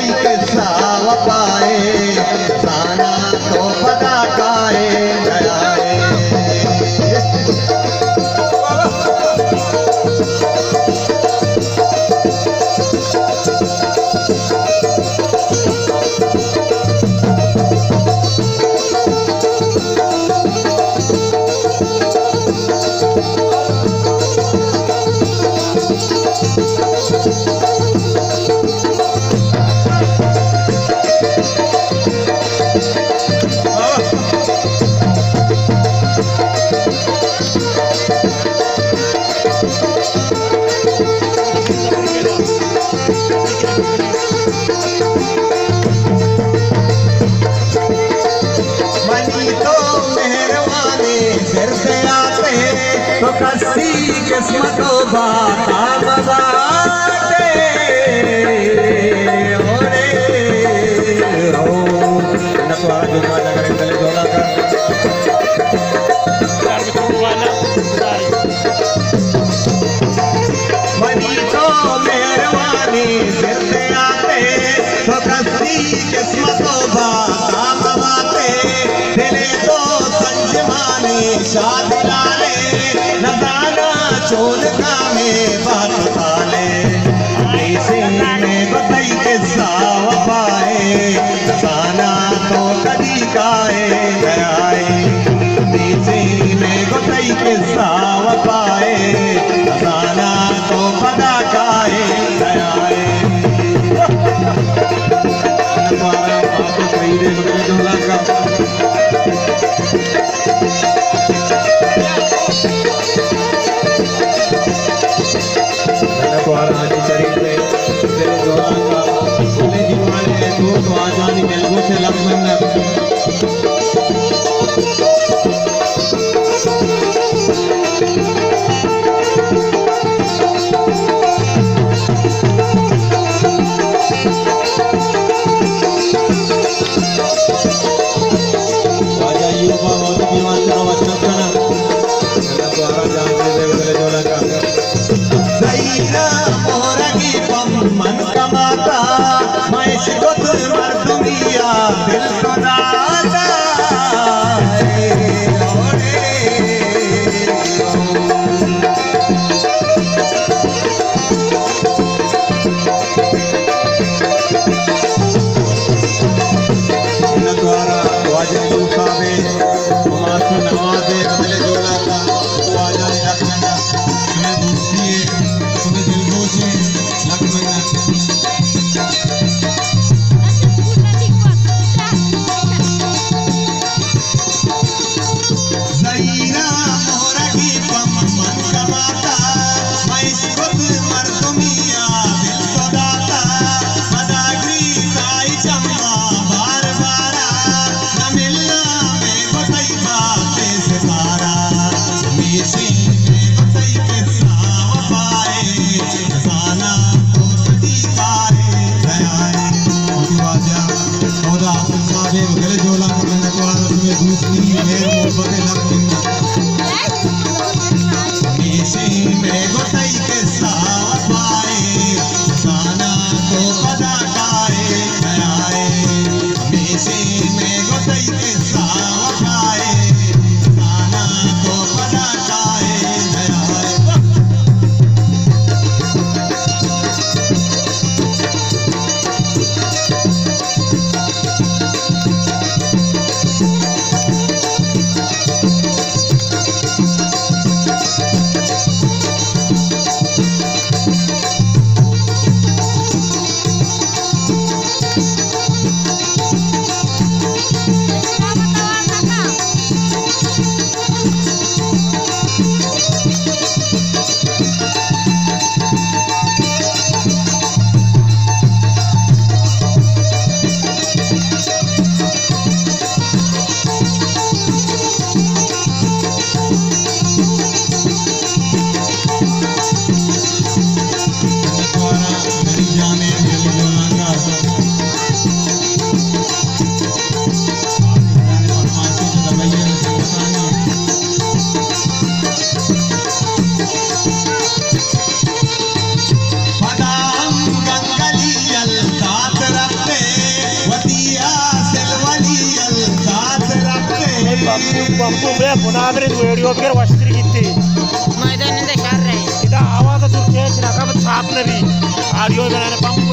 बताई किस्सा वफाए साना तो पता काए दयाए तो कसी किस्मतों बाता बाते ओरे ओ नटवारा जो माला करे तले जोला का यार में वाला मनी तो मेहरबानी सिर पे आते तो कसी किस्मतों बाता बाते दिले तो संजमानी शादी लाले नदाना चोल का में बात ताले ऐसे में बताई किस्सा वफाए साना तो कदी काए दयाए ऐसे में बताई किस्सा वफाए साना तो पता काए दयाए हमारा बात कही दे जोला का मन कमाता मैं शिकत मर्दुमिया दिल को दाता द्वारा वाजा यूका में मासू नवाजे बदले जोला का वाजा रखना तुम्हें दूसरी तुम्हें दिल को से लग Bambumbaya bunabire video bir baştır gitti. Maydanında şarray. İda havada Türkiye için akabı çaplı bir. Audio बनाने